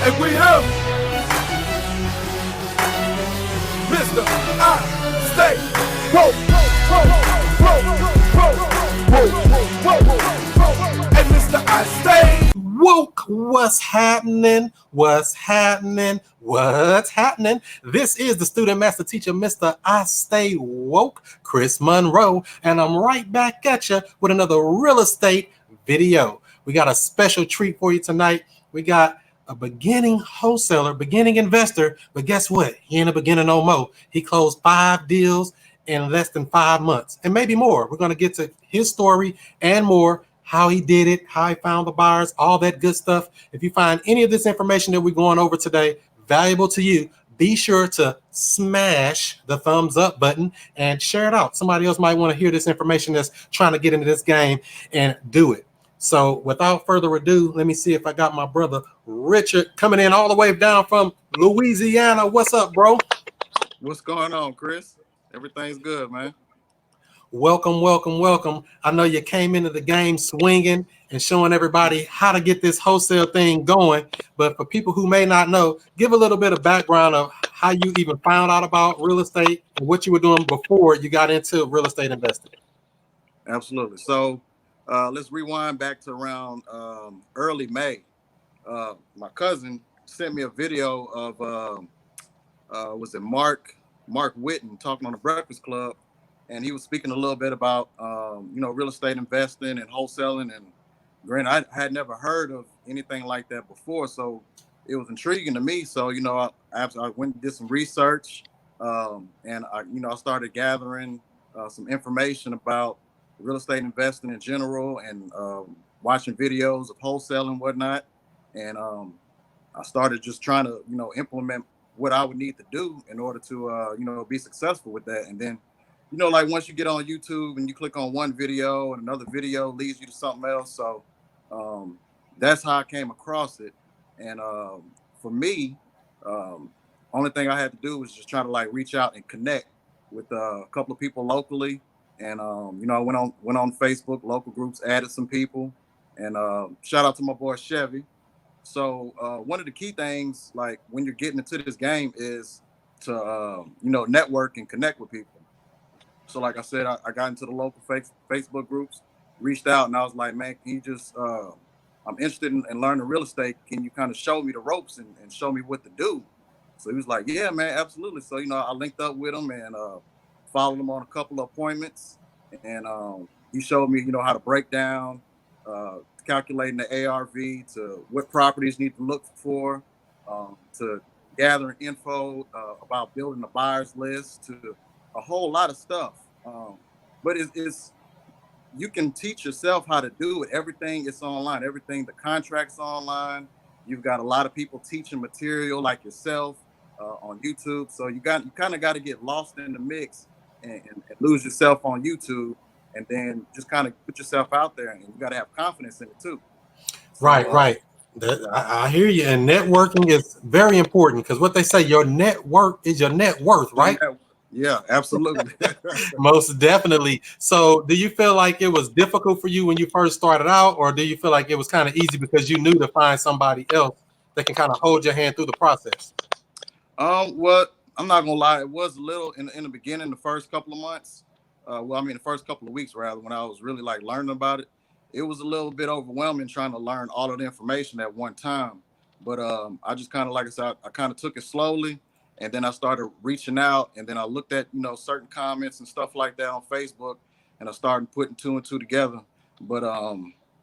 And we have Mr. I Stay Woke. And Mr. I Stay Woke. What's happening? What's happening? What's happening? This is the student master teacher, Mr. I Stay Woke, Chris Monroe, and I'm right back at you with another real estate video. We got a special treat for you tonight. We got a beginning wholesaler, beginning investor, but guess what? He ain't a beginner no more. He closed 5 deals in less than 5 months and maybe more. We're going to get to his story and more, how he did it, how he found the buyers, all that good stuff. If you find any of this information that we're going over today valuable to you, be sure to smash the thumbs up button and share it out. Somebody else might want to hear this information that's trying to get into this game and do it. So without further ado, let me see if I got my brother Richard coming in all the way down from Louisiana. What's up, bro? What's going on, Chris? Everything's good, man. Welcome, welcome, welcome. I know you came into the game swinging and showing everybody how to get this wholesale thing going. But for people who may not know, give a little bit of background of how you even found out about real estate and what you were doing before you got into real estate investing. Absolutely. So let's rewind back to around early May. My cousin sent me a video of was it Mark Whitten talking on the Breakfast Club, and he was speaking a little bit about real estate investing and wholesaling. And granted, I had never heard of anything like that before, so it was intriguing to me. So I went and did some research, and I started gathering some information about real estate investing in general, and watching videos of wholesale and whatnot. And I started just trying to implement what I would need to do in order to be successful with that. And then like once you get on YouTube and you click on one video and another video leads you to something else. So that's how I came across it. And for me, only thing I had to do was just try to reach out and connect with a couple of people locally. And I went on Facebook, local groups, added some people, and shout out to my boy Chevy. So one of the key things, when you're getting into this game, is to network and connect with people. So like I said, I got into the local Facebook groups, reached out, and I was like, man, can you just I'm interested in learning real estate. Can you kind of show me the ropes and show me what to do? So he was like, yeah, man, absolutely. So I linked up with him and followed him on a couple of appointments, and he showed me how to break down, calculating the ARV, to what properties need to look for, to gathering info about building a buyer's list, to a whole lot of stuff. But it's you can teach yourself how to do it. Everything is online. Everything, the contract's online. You've got a lot of people teaching material like yourself on YouTube. So you kind of got to get lost in the mix and lose yourself on YouTube, and then just kind of put yourself out there, and you got to have confidence in it too. So, right. I hear you. And networking is very important, because what they say, your network is your net worth, right? Yeah, absolutely. Most definitely. So do you feel like it was difficult for you when you first started out, or do you feel like it was kind of easy because you knew to find somebody else that can kind of hold your hand through the process? Well, I'm not gonna lie, it was a little in the beginning, the first couple of months. The first couple of weeks rather, when I was really learning about it. It was a little bit overwhelming trying to learn all of the information at one time. But I just kind of, like I said, I kind of took it slowly, and then I started reaching out, and then I looked at certain comments and stuff like that on Facebook, and I started putting 2 and 2 together. But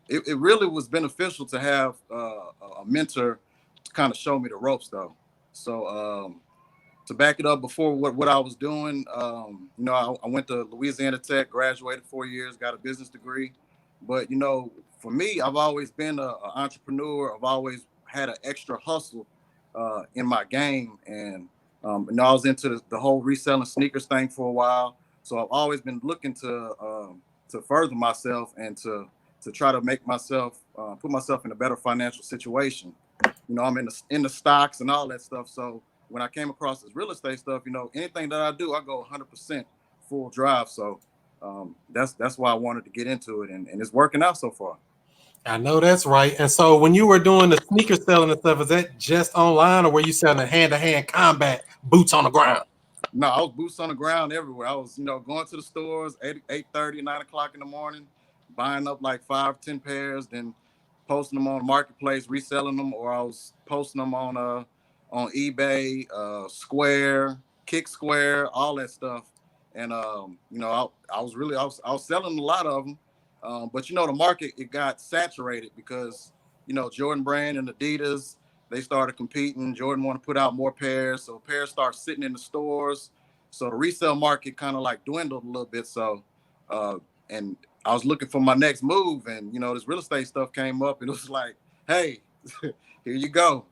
it really was beneficial to have a mentor to kind of show me the ropes, though. So to back it up, before what I was doing, I went to Louisiana Tech, graduated 4 years, got a business degree. But for me, I've always been an entrepreneur. I've always had an extra hustle in my game, and I was into the whole reselling sneakers thing for a while. So I've always been looking to further myself and to try to make myself put myself in a better financial situation. I'm in the stocks and all that stuff. So when I came across this real estate stuff, anything that I do, I go 100% full drive. So that's why I wanted to get into it, and it's working out so far. I know that's right. And so when you were doing the sneaker selling and stuff, is that just online or were you selling hand-to-hand combat, boots on the ground? No, I was boots on the ground everywhere. I was, going to the stores 8:30, 9 o'clock in the morning, buying up like 5, 10 pairs, then posting them on the marketplace, reselling them, or I was posting them on eBay, Square, Kick Square, all that stuff. And I was selling a lot of them. But the market, it got saturated because Jordan Brand and Adidas, they started competing. Jordan wanted to put out more pairs, so pairs start sitting in the stores. So the resale market kind of like dwindled a little bit. So, and I was looking for my next move, and this real estate stuff came up, and it was like, hey, here you go.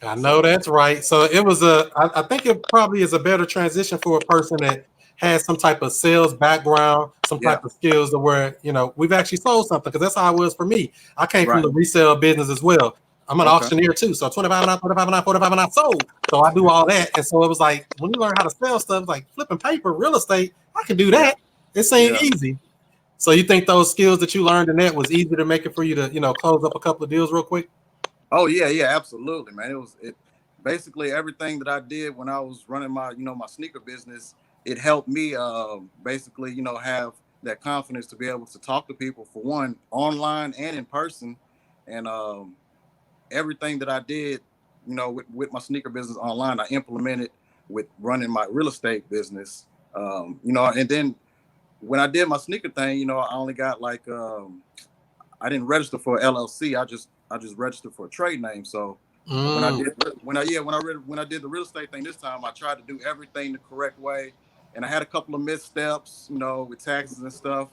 I know So that's right. So it was I think it probably is a better transition for a person that has some type of sales background, some yeah, type of skills to where, we've actually sold something because that's how it was for me. I came from right, the resale business as well. I'm an okay, auctioneer too. So 25 and I, 45 and I, 45 and I sold. So I do all that. And so it was like, when you learn how to sell stuff like flipping paper, real estate, I can do yeah, that. It seemed yeah. easy. So you think those skills that you learned in that was easy to make it for you to, close up a couple of deals real quick? Oh yeah, yeah, absolutely, man. It basically everything that I did when I was running my sneaker business. It helped me basically have that confidence to be able to talk to people, for one, online and in person, and everything that I did, with my sneaker business online, I implemented with running my real estate business. And then when I did my sneaker thing, I only got like I didn't register for LLC. I just registered for a trade name. So when I Mm. did when I did the real estate thing this time, I tried to do everything the correct way, and I had a couple of missteps, with taxes and stuff,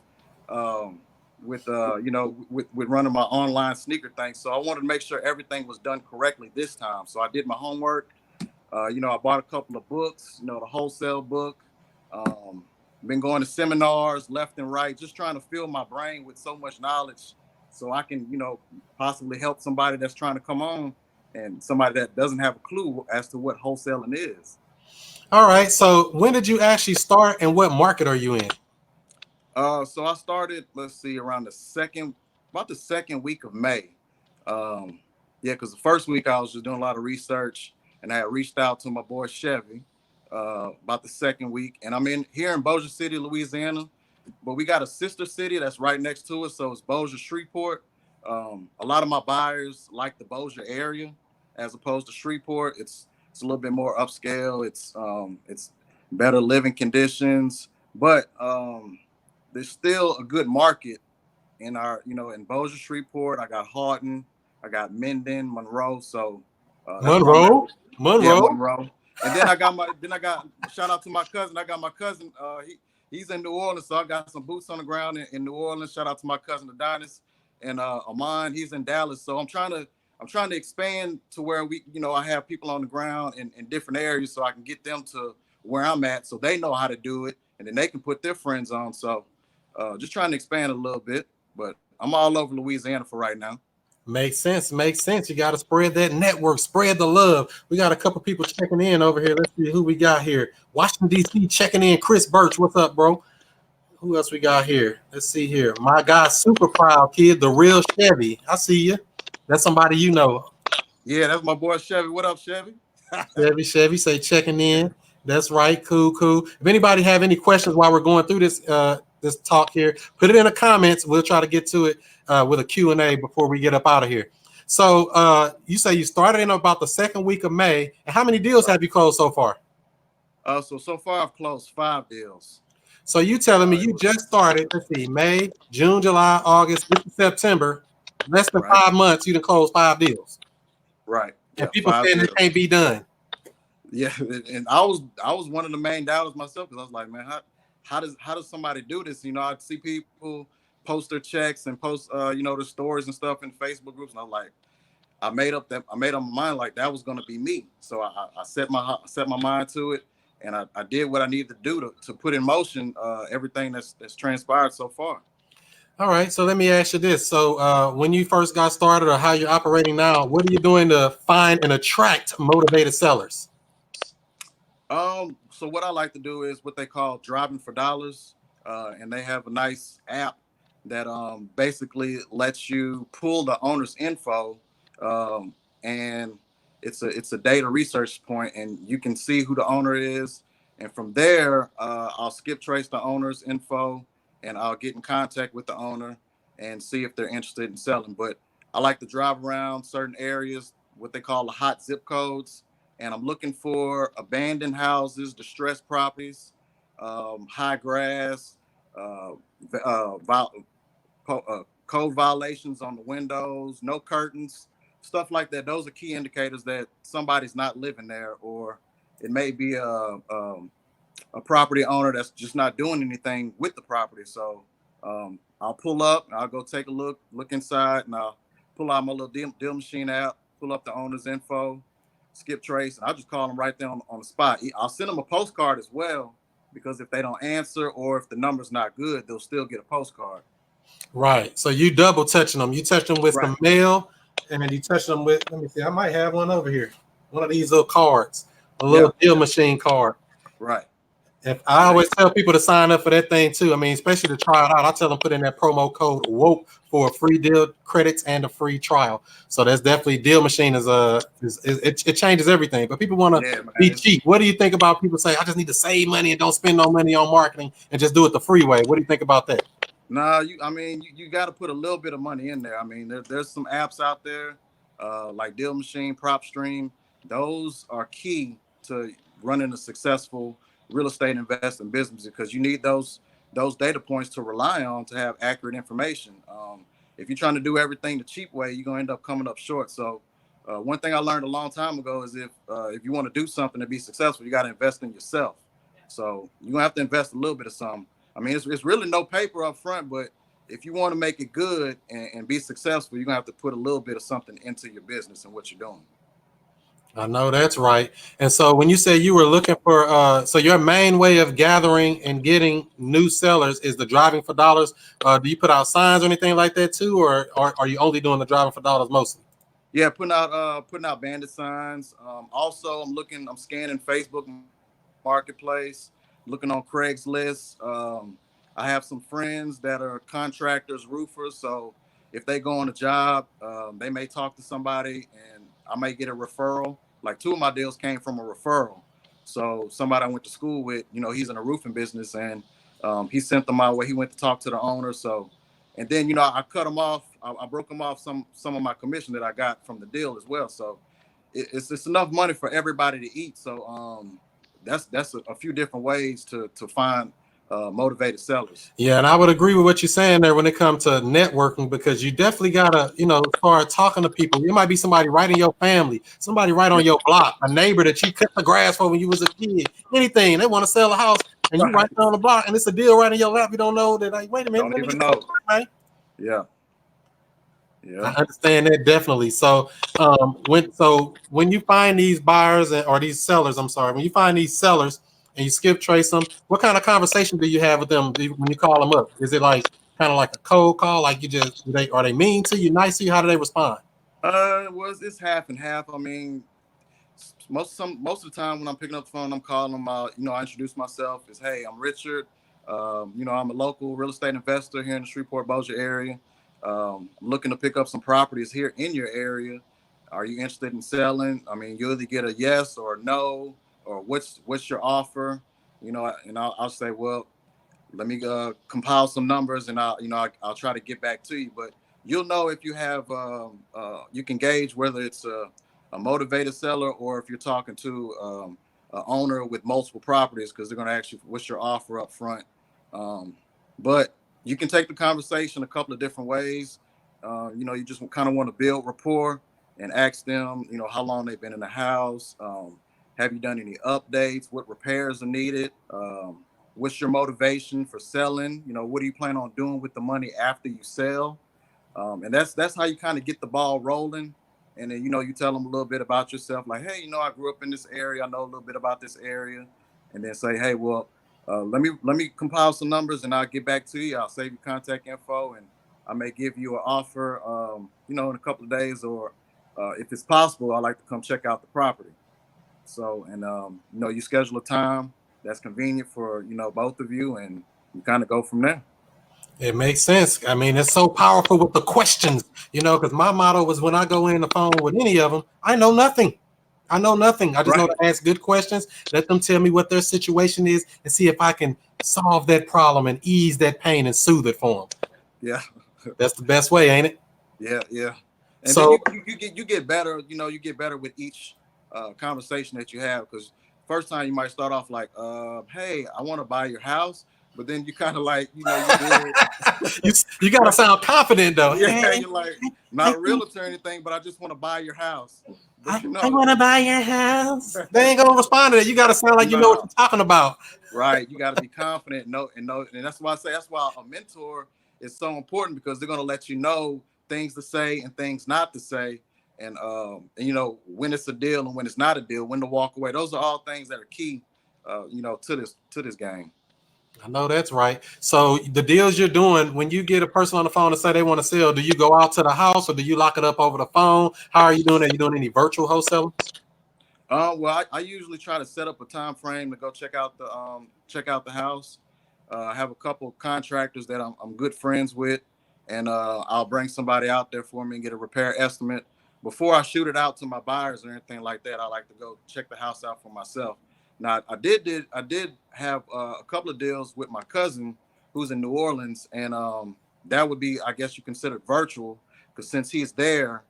with running my online sneaker thing. So I wanted to make sure everything was done correctly this time. So I did my homework. I bought a couple of books, the wholesale book. Um, been going to seminars left and right, just trying to fill my brain with so much knowledge so I can, possibly help somebody that's trying to come on and somebody that doesn't have a clue as to what wholesaling is. All right. So when did you actually start and what market are you in? So I started, let's see, about the second week of May. Um, yeah, because the first week I was just doing a lot of research, and I had reached out to my boy Chevy about the second week, and I'm in here in Bossier City, Louisiana, but we got a sister city that's right next to us, so it's Bossier Shreveport. A lot of my buyers like the Bossier area as opposed to Shreveport. It's a little bit more upscale. It's better living conditions, but there's still a good market in in Bossier Shreveport. I got Houghton, I got Minden, Monroe. So that's where I'm at. Monroe. Yeah, Monroe. Monroe. And then I got shout out to my cousin. I got my cousin. He's in New Orleans, so I got some boots on the ground in New Orleans. Shout out to my cousin Adonis and Amon. He's in Dallas. So I'm trying to expand to where I have people on the ground in different areas, so I can get them to where I'm at, so they know how to do it, and then they can put their friends on. So just trying to expand a little bit, but I'm all over Louisiana for right now. Makes sense. Makes sense. You got to spread that network, spread the love. We got a couple people checking in over here. Let's see who we got here. Washington, D.C. checking in. Chris Birch, what's up, bro? Who else we got here? Let's see here. My guy, super proud kid, the real Chevy. I see you. That's somebody you know. Yeah, that's my boy Chevy. What up, Chevy? Chevy say checking in. That's right. Cool, cool. If anybody have any questions while we're going through this talk here, put it in the comments. We'll try to get to it with a Q&A before we get up out of here. So you say you started in about the second week of May. And how many deals Right. have you closed so far? So far I've closed 5 deals. So you telling me It you was just started, let's see, May, June, July, August, this is September, less than right, 5 months, you done closed 5 deals. right. And Yeah, people five saying it deals. can't be done. Yeah, and I was one of the main doubters myself, because I was like, man, how does somebody do this? I'd see people post their checks and post their stories and stuff in Facebook groups, and I was like, I made up my mind like that was gonna be me. So I set my mind to it, and I did what I needed to do to put in motion everything that's transpired so far. All right, so let me ask you this. So when you first got started or how you're operating now, what are you doing to find and attract motivated sellers? So what I like to do is what they call driving for dollars, and they have a nice app that basically lets you pull the owner's info, um, and it's a data research point, and you can see who the owner is, and from there I'll skip trace the owner's info, and I'll get in contact with the owner and see if they're interested in selling. But I like to drive around certain areas, what they call the hot zip codes, and I'm looking for abandoned houses, distressed properties, high grass, uh, uh, code violations on the windows, no curtains, stuff like that. Those are key indicators that somebody's not living there, or it may be a property owner that's just not doing anything with the property. So I'll pull up, I'll go take a look inside, and I'll pull out my little deal machine app, pull up the owner's info, skip trace, and I'll just call them right there on the spot. I'll send them a postcard as well, because if they don't answer or if the number's not good, they'll still get a postcard. Right. So you double touching them. You touch them with Right. some mail, and then you touch them with, let me see, I might have one over here. One of these little cards, a Yeah. little deal machine card. Right. If I always tell people to sign up for that thing too. I mean, especially to try it out. I tell them put in that promo code WOKE for a free deal credits and a free trial. So that's definitely deal machine it changes everything. But people want to be cheap. What do you think about people say I just need to save money and don't spend no money on marketing and just do it the free way? What do you think about that? Nah, you got to put a little bit of money in there. I mean, there's some apps out there, like Deal Machine, PropStream. Those are key to running a successful real estate investing business, because you need those data points to rely on to have accurate information. If you're trying to do everything the cheap way, you're gonna end up coming up short. So, one thing I learned a long time ago is if you want to do something to be successful, you got to invest in yourself. So you're gonna have to invest a little bit of something. I mean, it's really no paper up front, but if you want to make it good and be successful, you're gonna have to put a little bit of something into your business and what you're doing. I know that's right. And so when you say you were looking for, so your main way of gathering and getting new sellers is the driving for dollars. Do you put out signs or anything like that too, or are you only doing the driving for dollars mostly? Yeah, putting out bandit signs. Also, I'm scanning Facebook Marketplace, looking on Craigslist. I have some friends that are contractors, roofers. So if they go on a job, they may talk to somebody, and I may get a referral. Like two of my deals came from a referral. So somebody I went to school with, he's in a roofing business, and he sent them my way. He went to talk to the owner. So, and then I cut them off. I broke them off some of my commission that I got from the deal as well. So it's enough money for everybody to eat. So that's a few different ways to find motivated sellers. Yeah, and I would agree with what you're saying there when it comes to networking, because you definitely gotta, start talking to people. It might be somebody right in your family, somebody right on your block, a neighbor that you cut the grass for when you was a kid, anything. They want to sell a house, and you right there on the block, and it's a deal right in your lap. You don't know that. Like, wait a minute, don't even know. Right? Yeah. I understand that definitely. So, when you find these buyers or these sellers, I'm sorry, when you find these sellers and you skip trace them, what kind of conversation do you have with them when you call them up? Is it like kind of like a cold call? Like are they mean to you, nice to you? How do they respond? It's half and half. I mean, most of the time when I'm picking up the phone, I'm calling them. I introduce myself as, hey, I'm Richard. I'm a local real estate investor here in the Shreveport-Bossier area. I'm looking to pick up some properties here in your area. Are you interested in selling? I mean, you either get a yes or a no, or what's your offer? And I'll say, well, let me compile some numbers, and I'll try to get back to you. But you'll know if you have you can gauge whether it's a motivated seller, or if you're talking to an owner with multiple properties, because they're going to ask you what's your offer up front. But you can take the conversation a couple of different ways. You just kind of want to build rapport and ask them, how long they've been in the house. Have you done any updates? What repairs are needed? What's your motivation for selling? What do you plan on doing with the money after you sell? And that's how you kind of get the ball rolling. And then, you tell them a little bit about yourself, like, hey, I grew up in this area. I know a little bit about this area. And then say, hey, well, let me compile some numbers, and I'll get back to you. I'll save your contact info, and I may give you an offer, in a couple of days, or if it's possible, I'd like to come check out the property. So, and you schedule a time that's convenient for both of you, and you kind of go from there. It makes sense. I mean, it's so powerful with the questions, because my motto was when I go in the phone with any of them, I know nothing. I know nothing. I just know Right. to ask good questions, let them tell me what their situation is, and see if I can solve that problem and ease that pain and soothe it for them. Yeah. That's the best way, ain't it? Yeah, yeah. And then So, you get better, you get better with each conversation that you have, because first time you might start off like, hey, I want to buy your house, but then you kind of like, you build. you got to sound confident, though. Yeah, Hey, you're like, I not a think realtor or anything, but I just want to buy your house. But I want to buy your house. They ain't gonna respond to that. You got to sound like you know what no, you're talking about. right. You got to be confident, and that's why I say that's why a mentor is so important, because they're gonna let you know things to say and things not to say, and when it's a deal and when it's not a deal, when to walk away. Those are all things that are key, to this game. I know that's right. So the deals you're doing, when you get a person on the phone to say they want to sell, do you go out to the house or do you lock it up over the phone? How are you doing that? You doing any virtual wholesaling? Well, I usually try to set up a time frame to go check out the house. I have a couple of contractors that I'm good friends with, and I'll bring somebody out there for me and get a repair estimate before I shoot it out to my buyers or anything like that. I like to go check the house out for myself. Now, I did have a couple of deals with my cousin who's in New Orleans, and that would be, I guess you consider virtual, because since he's there,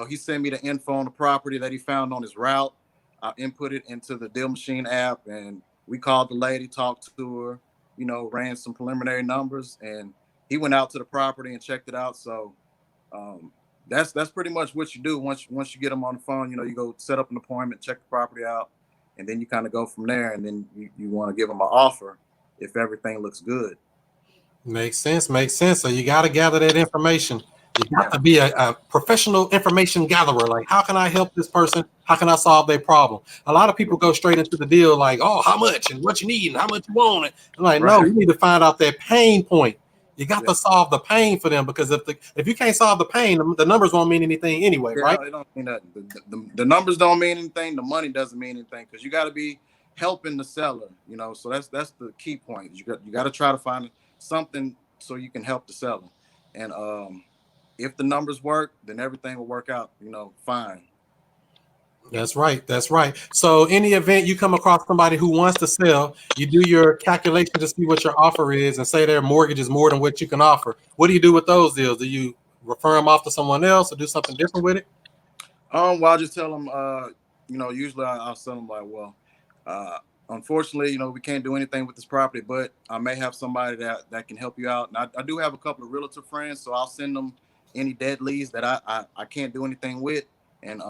he sent me the info on the property that he found on his route. I input it into the deal machine app, and we called the lady, talked to her, ran some preliminary numbers, and he went out to the property and checked it out. So um, that's pretty much what you do once you get them on the phone. You go set up an appointment, check the property out, and then you kind of go from there. And then you want to give them an offer if everything looks good. Makes sense. Makes sense. So you got to gather that information. You got Yeah, to be a professional information gatherer. Like, how can I help this person? How can I solve their problem? A lot of people go straight into the deal like, oh, how much and what you need and how much you want it. I'm like, no, right. you need to find out their pain point. You got Yeah. to solve the pain for them, because if you can't solve the pain, the numbers won't mean anything anyway, right? Yeah, it don't mean that. The numbers don't mean anything. The money doesn't mean anything, because you got to be helping the seller. So that's the key point. You got to try to find something so you can help the seller. And if the numbers work, then everything will work out. Fine. That's right. That's right. So, any event you come across somebody who wants to sell, you do your calculation to see what your offer is and say their mortgage is more than what you can offer. What do you do with those deals? Do you refer them off to someone else or do something different with it? Well, I'll just tell them. Usually I'll tell them like, well, uh, unfortunately, we can't do anything with this property, but I may have somebody that can help you out. And I do have a couple of realtor friends, so I'll send them any dead leads that I can't do anything with, and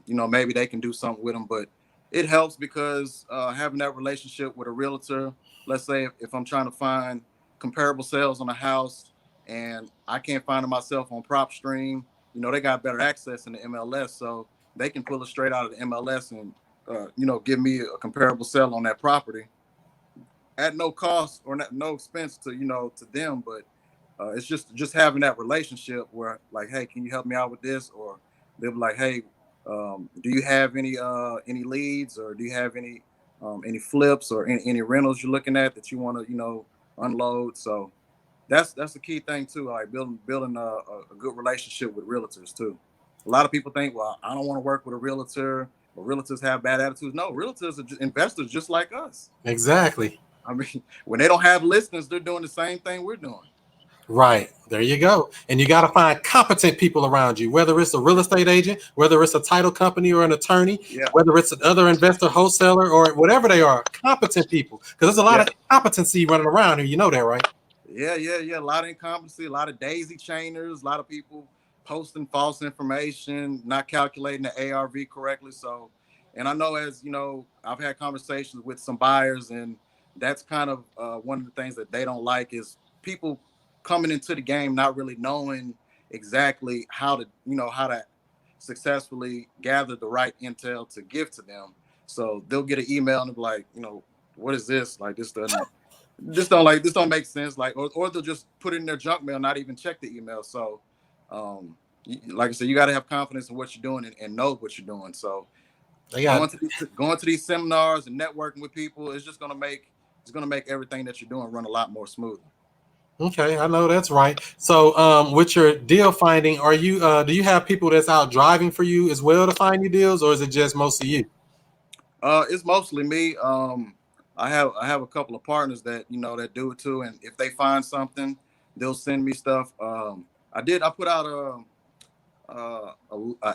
maybe they can do something with them. But it helps because having that relationship with a realtor. Let's say if I'm trying to find comparable sales on a house and I can't find it myself on PropStream, they got better access in the MLS, so they can pull it straight out of the MLS and give me a comparable sale on that property at no cost or no expense to them. But it's just having that relationship where like, hey, can you help me out with this? Or they'll be like, hey, do you have any leads, or do you have any flips or any rentals you're looking at that you want to unload? So that's the key thing too. Like building a good relationship with realtors too. A lot of people think, well, I don't want to work with a realtor, or realtors have bad attitudes. No, realtors are investors just like us. Exactly. I mean, when they don't have listings, they're doing the same thing we're doing. Right. There you go. And you got to find competent people around you, whether it's a real estate agent, whether it's a title company or an attorney, Yeah, whether it's another investor, wholesaler, or whatever they are, competent people. Because there's a lot yeah, of incompetency running around here. You know that, right? yeah. A lot of incompetency, a lot of daisy chainers, a lot of people posting false information, not calculating the ARV correctly. So, and I know, as you know, I've had conversations with some buyers, and that's kind of one of the things that they don't like is people coming into the game not really knowing exactly how to successfully gather the right intel to give to them. So they'll get an email and be like, what is this? Like this don't make sense. Like, or they'll just put it in their junk mail, not even check the email. So like I said, you got to have confidence in what you're doing, and know what you're doing. So They got going to these seminars and networking with people is just gonna make everything that you're doing run a lot more smoothly. Okay, I know that's right. So, with your deal finding, are you do you have people that's out driving for you as well to find you deals, or is it just mostly you? It's mostly me. I have a couple of partners that that do it too, and if they find something, they'll send me stuff. I put out a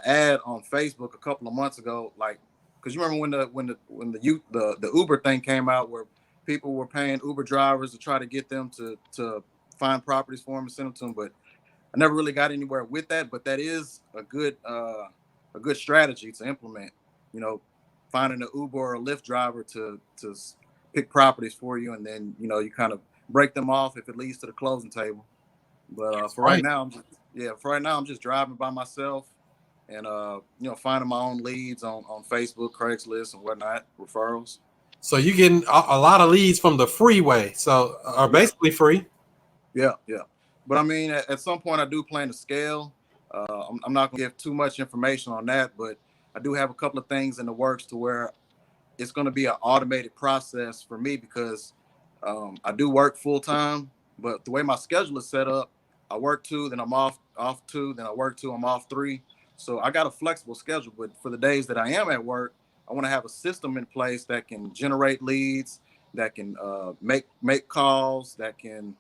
ad on Facebook a couple of months ago, like because you remember when the Uber thing came out, where people were paying Uber drivers to try to get them to find properties for them and send them to them, but I never really got anywhere with that. But that is a good strategy to implement. You know, finding an Uber or a Lyft driver to pick properties for you, and then you kind of break them off if it leads to the closing table. But That's for right right. now, for right now I'm just driving by myself and finding my own leads on Facebook, Craigslist, and whatnot, referrals. So you getting a lot of leads from the freeway, so are Yeah, basically free. yeah. But I mean, at some point, I do plan to scale. I'm not gonna give too much information on that, but I do have a couple of things in the works to where it's going to be an automated process for me because I do work full time, but the way my schedule is set up, I work two, then I'm off two, then I work two, I'm off three. So I got a flexible schedule, but for the days that I am at work, I want to have a system in place that can generate leads, that can make calls, that can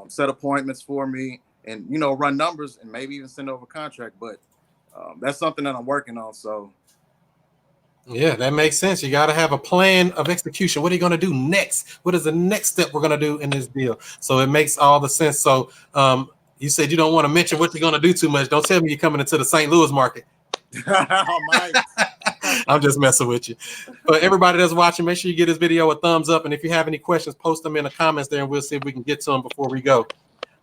set appointments for me, and run numbers and maybe even send over a contract. But that's something that I'm working on. So Yeah, that makes sense. You got to have a plan of execution. What are you going to do next? What is the next step we're going to do in this deal? So it makes all the sense. So, you said you don't want to mention what you're going to do too much. Don't tell me you're coming into the St. Louis market. I might. I'm just messing with you. But everybody that's watching, make sure you give this video a thumbs up. And if you have any questions, post them in the comments there, and we'll see if we can get to them before we go.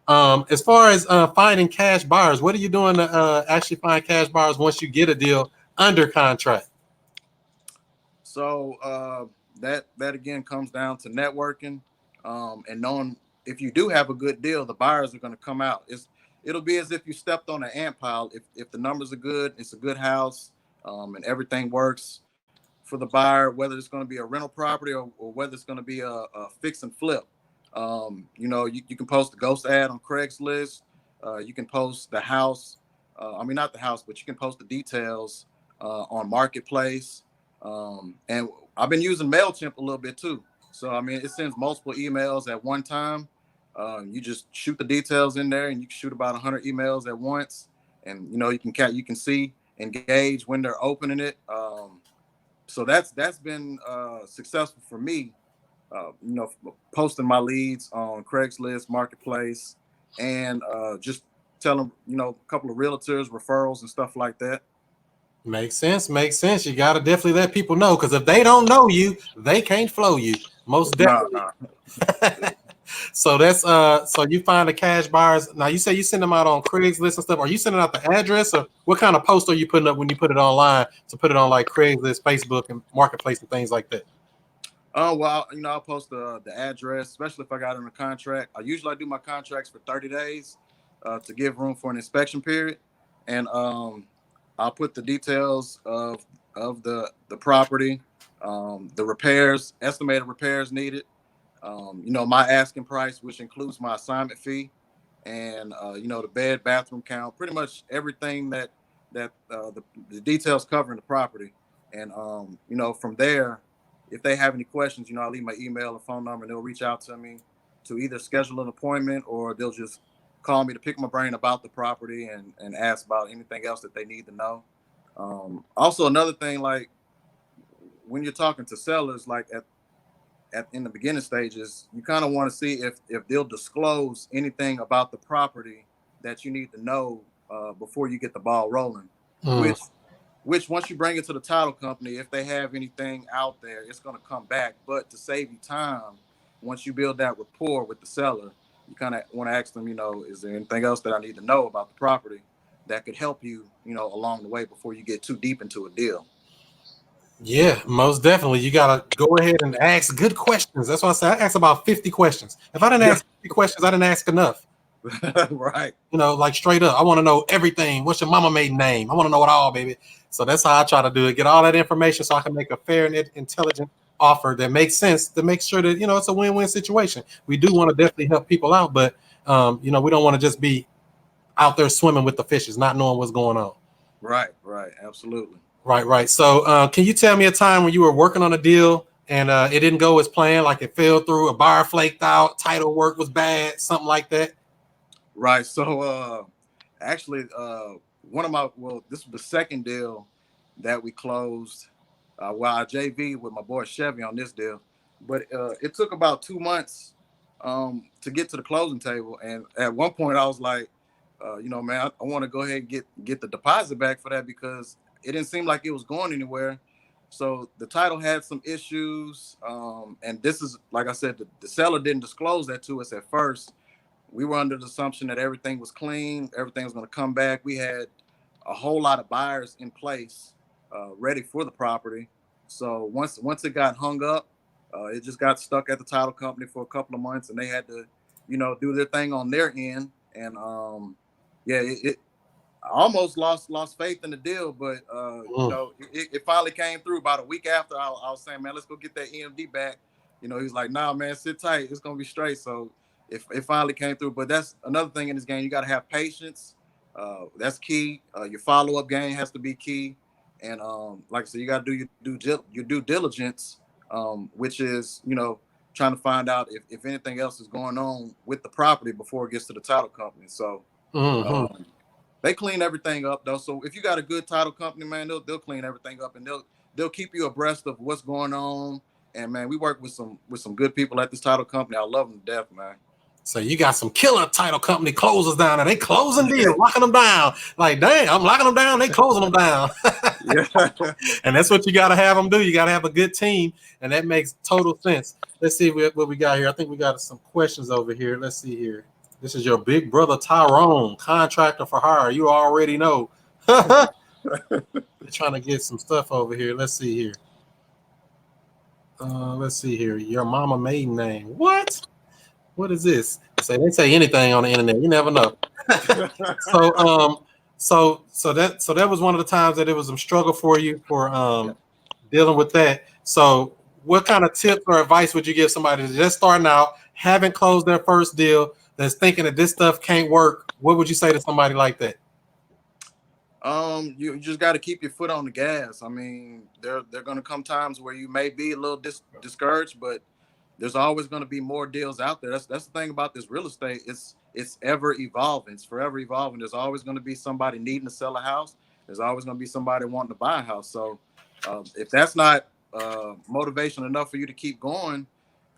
As far as finding cash buyers, what are you doing to actually find cash buyers once you get a deal under contract? So that again comes down to networking, and knowing if you do have a good deal, the buyers are going to come out. It'll be as if you stepped on an ant pile. If the numbers are good, it's a good house, and everything works for the buyer, whether it's going to be a rental property or whether it's going to be a fix and flip. You can post a ghost ad on Craigslist. You can post the house. I mean, not the house, but you can post the details on Marketplace. And I've been using MailChimp a little bit too. So, I mean, it sends multiple emails at one time. You just shoot the details in there and you can shoot about 100 emails at once. And, you can see, engage when they're opening it. So that's been successful for me, posting my leads on Craigslist, Marketplace, and just telling, a couple of realtors, referrals and stuff like that. Makes sense. Makes sense. You got to definitely let people know, because if they don't know you, they can't flow you. Most Nah, definitely. nah. So that's so you find the cash buyers. Now you say you send them out on Craigslist and stuff. Are you sending out the address, or what kind of post are you putting up when you put it online to put it on like Craigslist, Facebook, and Marketplace and things like that? Oh well, I'll post the address, especially if I got in a contract. I do my contracts for 30 days to give room for an inspection period, and I'll put the details of the property, the repairs, estimated repairs needed, my asking price, which includes my assignment fee, and the bed, bathroom count, pretty much everything that the details covering the property, and from there, if they have any questions, I'll leave my email and phone number, and they'll reach out to me to either schedule an appointment or they'll just call me to pick my brain about the property and ask about anything else that they need to know. Also, another thing, like when you're talking to sellers, like in the beginning stages, you kind of want to see if they'll disclose anything about the property that you need to know before you get the ball rolling. Mm. Which which once you bring it to the title company, if they have anything out there, it's going to come back. But to save you time, once you build that rapport with the seller, you kind of want to ask them, is there anything else that I need to know about the property that could help you, along the way before you get too deep into a deal. Yeah, most definitely. You gotta go ahead and ask good questions. That's why I say I ask about 50 questions. If I didn't Yeah, ask 50 questions, I didn't ask enough. right. Like straight up. I want to know everything. What's your mama maiden name? I want to know it all, baby. So that's how I try to do it. Get all that information so I can make a fair and intelligent offer that makes sense to make sure that it's a win-win situation. We do want to definitely help people out, but You know, we don't want to just be out there swimming with the fishes, not knowing what's going on. Right, absolutely. Right. So, can you tell me a time when you were working on a deal and it didn't go as planned, like it fell through, a buyer flaked out, title work was bad, something like that? Right. So actually this was the second deal that we closed while I JV with my boy Chevy on this deal. But it took about 2 months to get to the closing table. And at one point I was like, man, I want to go ahead and get the deposit back for that because it didn't seem like it was going anywhere. So the title had some issues. And this is, like I said, the seller didn't disclose that to us at first. We were under the assumption that everything was clean, everything was going to come back. We had a whole lot of buyers in place, ready for the property. So once it got hung up, it just got stuck at the title company for a couple of months, and they had to, do their thing on their end. And yeah, I almost lost faith in the deal, but it finally came through about a week after. I was saying, man, let's go get that EMD back. He was like, nah, man, sit tight, it's gonna be straight. So it finally came through. But that's another thing in this game. You got to have patience. That's key. Your follow-up game has to be key. And like I said, you got to do your due diligence, which is, trying to find out if anything else is going on with the property before it gets to the title company. So they clean everything up, though. So if you got a good title company, man, they'll clean everything up, and they'll keep you abreast of what's going on. And man, we work with some good people at this title company. I love them to death, man. So you got some killer title company closers down there. They closing deals, locking them down. Like, dang, I'm locking them down. They closing them down. Yeah. And that's what you got to have them do. You got to have a good team. And that makes total sense. Let's see what we got here. I think we got some questions over here. Let's see here. This is your big brother, Tyrone, contractor for hire. You already know. They're trying to get some stuff over here. Let's see here. Let's see here. Your mama maiden name. What? What is this? They say anything on the internet. You never know. So that was one of the times that it was a struggle for you for dealing with that. So what kind of tips or advice would you give somebody that's just starting out, haven't closed their first deal, that's thinking that this stuff can't work? What would you say to somebody like that? You just got to keep your foot on the gas. I mean, there are going to come times where you may be a little discouraged, but there's always going to be more deals out there. That's the thing about this real estate. It's ever evolving. It's forever evolving. There's always going to be somebody needing to sell a house. There's always going to be somebody wanting to buy a house. So if that's not motivation enough for you to keep going,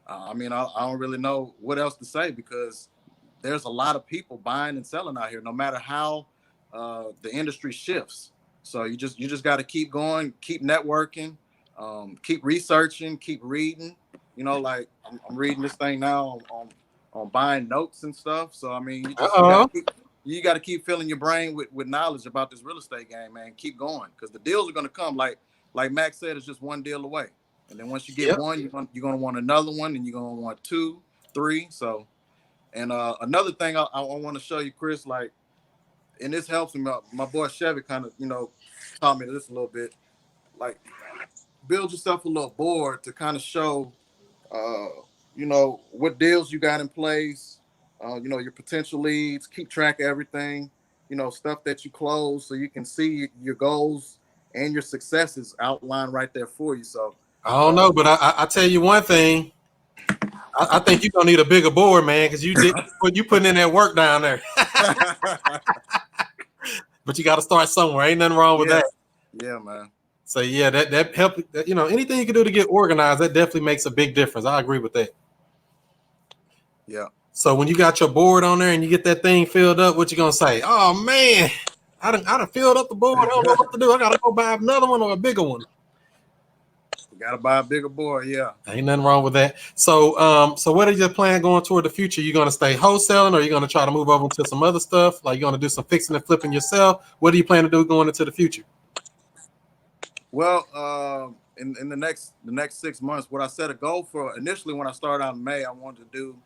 I mean, I don't really know what else to say, because there's a lot of people buying and selling out here, no matter how the industry shifts. So you just got to keep going, keep networking, keep researching, keep reading. Like I'm reading this thing now on buying notes and stuff. So I mean, you got to keep filling your brain with knowledge about this real estate game, man. Keep going, because the deals are going to come. Like Max said, it's just one deal away. And then once you get one, you're going to want another one, and you're going to want 2, 3. So, and another thing I want to show you, Chris, like, and this helps me. My boy Chevy kind of, taught me this a little bit. Like, build yourself a little board to kind of show, what deals you got in place, your potential leads, keep track of everything, stuff that you close, so you can see your goals and your successes outlined right there for you. So I don't know, but I tell you one thing. I think you're gonna need a bigger board, man, because you putting in that work down there. But you got to start somewhere. Ain't nothing wrong with that. Yeah, man. So yeah, that help. Anything you can do to get organized, that definitely makes a big difference. I agree with that. Yeah. So when you got your board on there and you get that thing filled up, what you gonna say? Oh man, I done filled up the board. I don't know what to do. I gotta go buy another one or a bigger one. You gotta buy a bigger board. Yeah. Ain't nothing wrong with that. So what is your plan going toward the future? You gonna stay wholesaling, or you gonna try to move over to some other stuff? Like, you gonna do some fixing and flipping yourself? What do you plan to do going into the future? Well, in the next 6 months, what I set a goal for initially when I started out in May, I wanted to do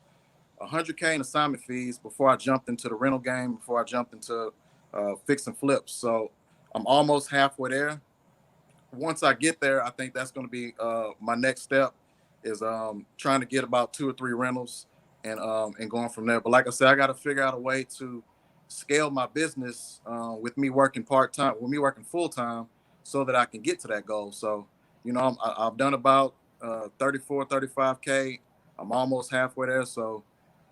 100K in assignment fees before I jumped into the rental game, before I jumped into fix and flips. So I'm almost halfway there. Once I get there, I think that's going to be my next step, is trying to get about 2 or 3 rentals and going from there. But like I said, I got to figure out a way to scale my business with me working part time, with me working full time, so that I can get to that goal. So, I've done about 34, 35K. I'm almost halfway there. So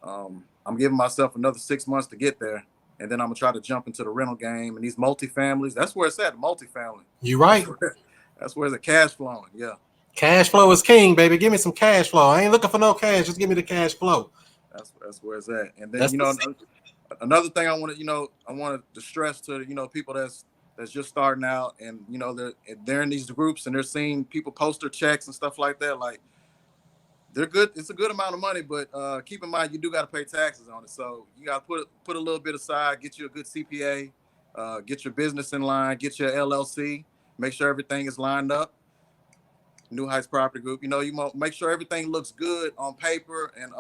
I'm giving myself another 6 months to get there. And then I'm gonna try to jump into the rental game and these multifamilies. That's where it's at, multifamily. You right. That's where the cash flowing. Yeah. Cash flow is king, baby. Give me some cash flow. I ain't looking for no cash. Just give me the cash flow. That's where it's at. And then That's another thing I wanted to stress to people that's just starting out, and they're in these groups and they're seeing people post their checks and stuff like that. Like, they're good. It's a good amount of money, but keep in mind you do got to pay taxes on it. So you got to put a little bit aside, get you a good CPA, get your business in line, get your LLC, make sure everything is lined up. New Heights Property Group. You make sure everything looks good on paper, and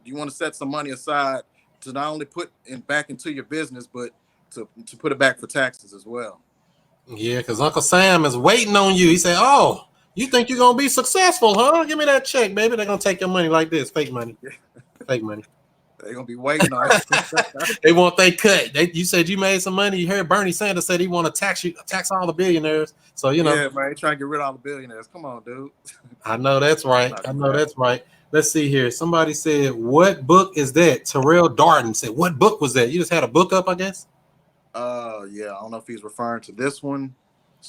you want to set some money aside to not only put back into your business, but to put it back for taxes as well. Yeah, because Uncle Sam is waiting on you. He said, "Oh, you think you're gonna be successful, huh? Give me that check, baby. They're gonna take your money like this, fake money, fake money. They're gonna be waiting on it. They want they cut. You said you made some money. You heard Bernie Sanders said he want to tax all the billionaires. So Yeah, man, they trying to get rid of all the billionaires. Come on, dude. I know that's right. That's right. Let's see here. Somebody said, "What book is that?" Terrell Darden said, "What book was that?" You just had a book up, I guess. Yeah, I don't know if he's referring to this one.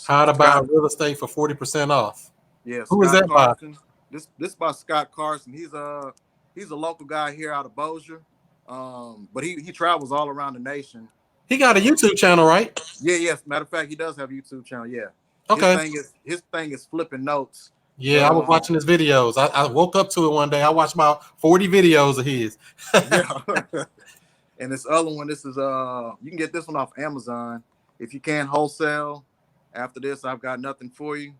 How to buy real estate for 40% off. Yeah, who is that Carson. By? This by Scott Carson. He's a local guy here out of Bossier, but he travels all around the nation. He got a YouTube channel, right? Yeah, yes. Matter of fact, he does have a YouTube channel. Yeah. Okay. His thing is flipping notes. Yeah, I was watching his videos. I woke up to it one day. I watched about 40 videos of his. Yeah. And this other one, this is you can get this one off Amazon if you can wholesale. After this, I've got nothing for you.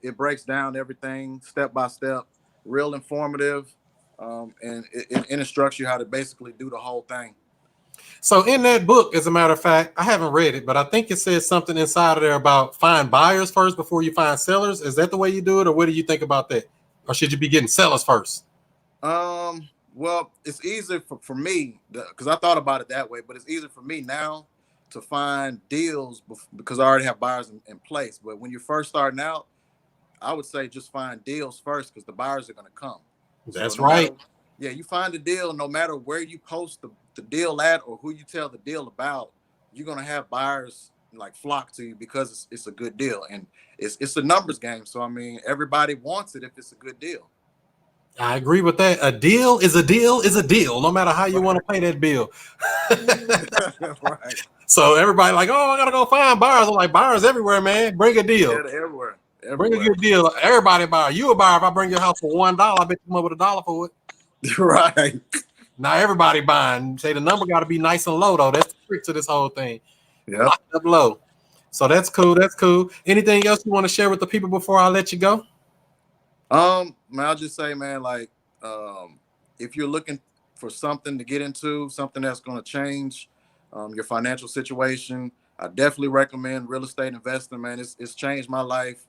It breaks down everything step by step, real informative, and it instructs you how to basically do the whole thing. So in that book, as a matter of fact, I haven't read it, but I think it says something inside of there about find buyers first before you find sellers. Is that the way you do it, or what do you think about that? Or should you be getting sellers first? Well, it's easier for me because I thought about it that way, but it's easier for me now to find deals because I already have buyers in place. But when you're first starting out, I would say just find deals first because the buyers are going to come. That's right. You find a deal no matter where you post the deal at or who you tell the deal about, you're going to have buyers like flock to you because it's a good deal. And it's a numbers game. So, I mean, everybody wants it if it's a good deal. I agree with that. A deal is a deal is a deal, no matter how you want to pay that bill. Right. So everybody like, oh, I gotta go find buyers. I'm like, buyers everywhere, man. Bring a deal. Yeah, everywhere. Bring a good deal. Everybody buyer. You a buyer. If I bring your house for $1, I bet you come up with $1 for it. Right. Now everybody buying. Say the number got to be nice and low though. That's the trick to this whole thing. Yeah. Up low. So that's cool. That's cool. Anything else you want to share with the people before I let you go? Man, I'll just say, man, like, if you're looking for something to get into, something that's going to change your financial situation, I definitely recommend real estate investing, man. It's changed my life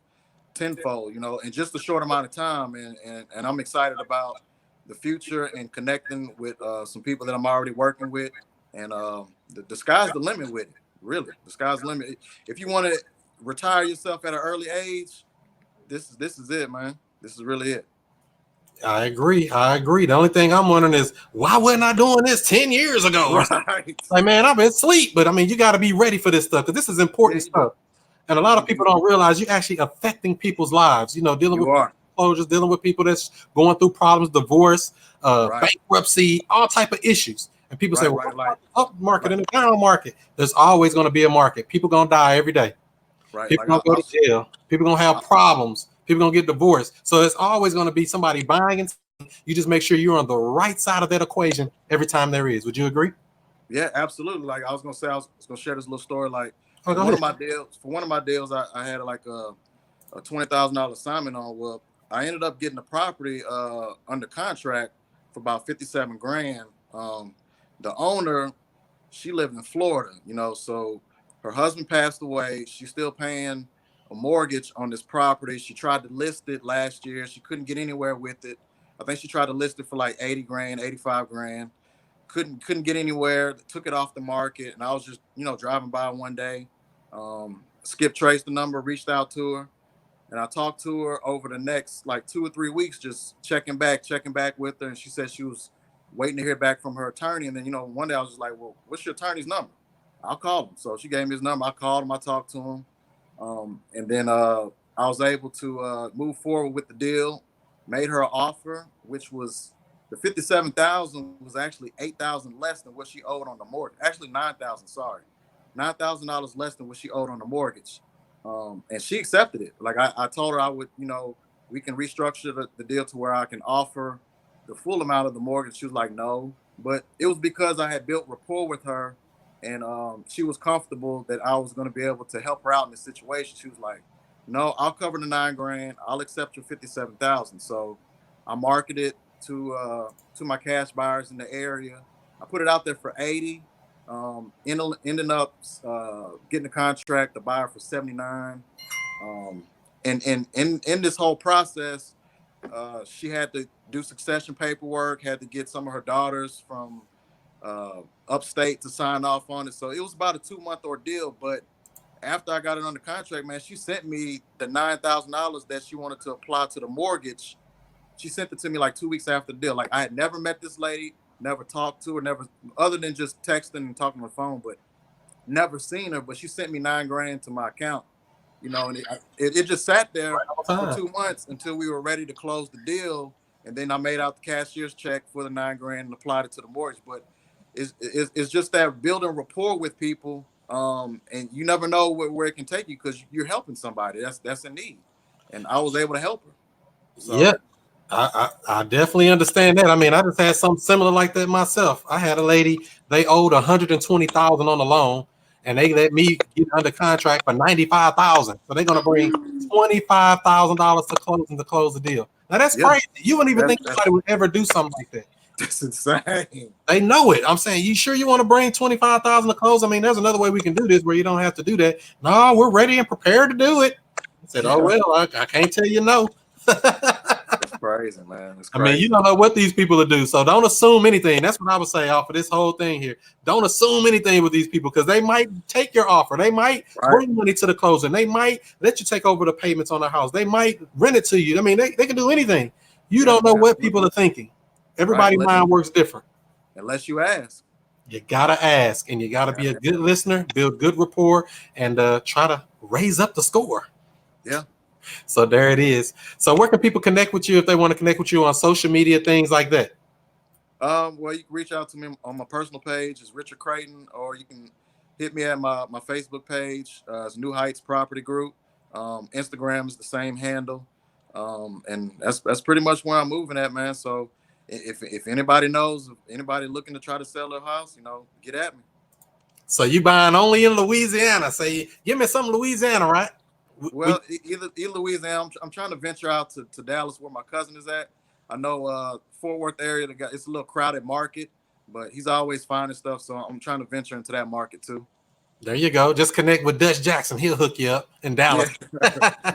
tenfold, in just a short amount of time. And I'm excited about the future and connecting with some people that I'm already working with. And the sky's the limit with it, really. The sky's the limit. If you want to retire yourself at an early age, this is it, man. This is really it. I agree. The only thing I'm wondering is why wasn't I doing this 10 years ago? Right. Like, man, I've been asleep, but I mean, you got to be ready for this stuff because this is important stuff. And a lot of people don't realize you're actually affecting people's lives, dealing with closures, dealing with people that's going through problems, divorce, bankruptcy, all type of issues. And people say, well, up market and the down market, there's always going to be a market. People going to die every day. Right. People going to go to jail. People going to have problems. People going to get divorced. So it's always going to be somebody buying and selling. You just make sure you're on the right side of that equation every time there is. Would you agree? Yeah, absolutely. Like I was going to say, I was going to share this little story. Like for one of my deals, I had like a $20,000 assignment on. Well, I ended up getting the property under contract for about $57,000. The owner, she lived in Florida, so her husband passed away. She's still paying a mortgage on this property. She tried to list it last year. She couldn't get anywhere with it. I think she tried to list it for like 80 grand, 85 grand. Couldn't get anywhere. Took it off the market, and I was just driving by one day. Skip traced the number, reached out to her, and I talked to her over the next like 2 or 3 weeks, just checking back with her. And she said she was waiting to hear back from her attorney. And then one day I was just like, well, what's your attorney's number? I'll call him. So she gave me his number. I called him. I talked to him, and then I was able to move forward with the deal. Made her an offer, which was the $57,000 was actually $8,000 less than what she owed on the mortgage. Actually, $9,000. Sorry, $9,000 less than what she owed on the mortgage. And she accepted it. Like I told her I would, we can restructure the deal to where I can offer the full amount of the mortgage. She was like, no, but it was because I had built rapport with her, and she was comfortable that I was going to be able to help her out in this situation. She was like, no, I'll cover the $9 grand. I'll accept your $57,000. So I marketed to my cash buyers in the area. I put it out there for 80. Ending up getting the contract, the buyer for 79. And in this whole process, she had to do succession paperwork, had to get some of her daughters from upstate to sign off on it. So it was about a 2-month ordeal. But after I got it under contract, man, she sent me the $9,000 that she wanted to apply to the mortgage. She sent it to me like 2 weeks after the deal. Like, I had never met this lady, never talked to her, never, other than just texting and talking on the phone, but never seen her. But she sent me $9 grand to my account, and it just sat there for 2 months until we were ready to close the deal. And then I made out the cashier's check for the $9 grand and applied it to the mortgage. But it's just that building rapport with people. And you never know where it can take you, because you're helping somebody that's in need. And I was able to help her. So. Yeah. I definitely understand that. I mean, I just had something similar like that myself. I had a lady, they owed $120,000 on the loan, and they let me get under contract for $95,000. So they're gonna bring $25,000 to close the deal. Now that's crazy. You wouldn't even think somebody would ever do something like that. That's insane. They know it. I'm saying, you sure you want to bring $25,000 to close? I mean, there's another way we can do this where you don't have to do that. No, we're ready and prepared to do it. I said, oh well, I can't tell you no. It's crazy, man. It's crazy. I mean, you don't know what these people will do, so don't assume anything. That's what I would say off of this whole thing here. Don't assume anything with these people, because they might take your offer. They might bring money to the closing. They might let you take over the payments on the house. They might rent it to you. I mean, they can do anything. You don't know what people are thinking. Everybody's mind works different. Unless you ask. You gotta ask, and you gotta be a good listener, build good rapport, and try to raise up the score. Yeah. So there it is. So where can people connect with you if they want to connect with you on social media, things like that? Well, you can reach out to me on my personal page. It's Richard Crayton, or you can hit me at my Facebook page. It's New Heights Property Group. Instagram is the same handle. And that's pretty much where I'm moving at, man. So if anybody knows, if anybody looking to try to sell their house, get at me. So you buying only in Louisiana? Say, give me some Louisiana, right? Well, either Louisiana. I'm trying to venture out to Dallas, where my cousin is at. I know Fort Worth area, it's a little crowded market, but he's always finding stuff. So I'm trying to venture into that market too. There you go. Just connect with Dutch Jackson. He'll hook you up in Dallas. Yeah.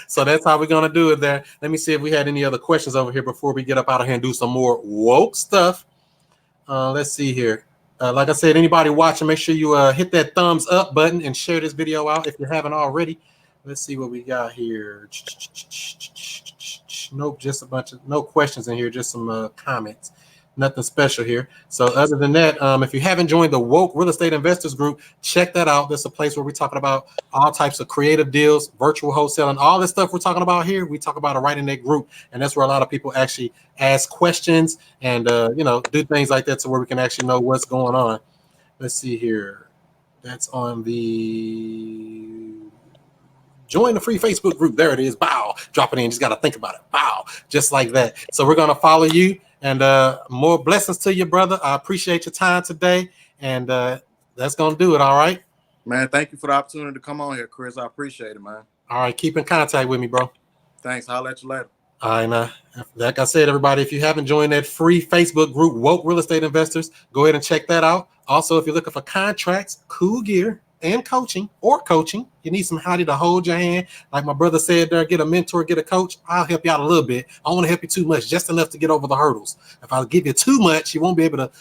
So that's how we're going to do it there. Let me see if we had any other questions over here before we get up out of here and do some more woke stuff. Let's see here. Like I said, anybody watching, make sure you hit that thumbs up button and share this video out if you haven't already. Let's see what we got here. Nope, just a bunch of no questions in here, just some comments. Nothing special here. So other than that, if you haven't joined the Woke Real Estate Investors Group, check that out. That's a place where we're talking about all types of creative deals, virtual wholesaling, all this stuff we're talking about here. We talk about it right in that group, and that's where a lot of people actually ask questions and do things like that, so where we can actually know what's going on. Let's see here. That's on the join the free Facebook group. There it is. Bow. Drop it in. Just got to think about it. Bow. Just like that. So we're going to follow you. And more blessings to you, brother. I appreciate your time today. And that's going to do it. All right. Man, thank you for the opportunity to come on here, Chris. I appreciate it, man. All right. Keep in contact with me, bro. Thanks. I'll let you later. All right. Now, like I said, everybody, if you haven't joined that free Facebook group, Woke Real Estate Investors, go ahead and check that out. Also, if you're looking for contracts, cool gear, and coaching or coaching, you need somebody to hold your hand. Like my brother said there, get a mentor, get a coach. I'll help you out a little bit. I don't want to help you too much, just enough to get over the hurdles. If I give you too much, you won't be able to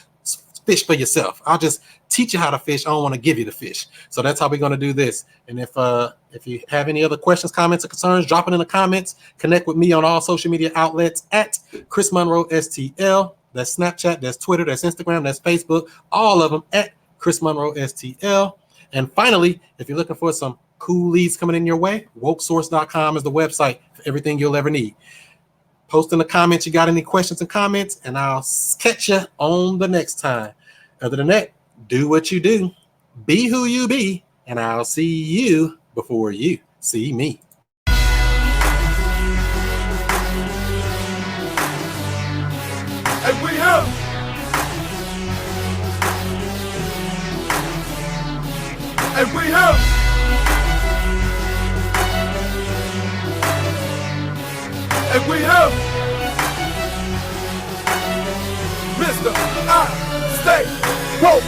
fish for yourself. I'll just teach you how to fish. I don't want to give you the fish. So that's how we're going to do this. And if you have any other questions, comments, or concerns, drop it in the comments. Connect with me on all social media outlets at Chris Monroe STL. That's Snapchat, that's Twitter, that's Instagram, that's Facebook, all of them at Chris Monroe STL. And finally, if you're looking for some cool leads coming in your way, wokesource.com is the website for everything you'll ever need. Post in the comments you got any questions and comments, and I'll catch you on the next time. Other than that, do what you do, be who you be, and I'll see you before you see me. And we have And we have And we have Mr. I Stay Woke.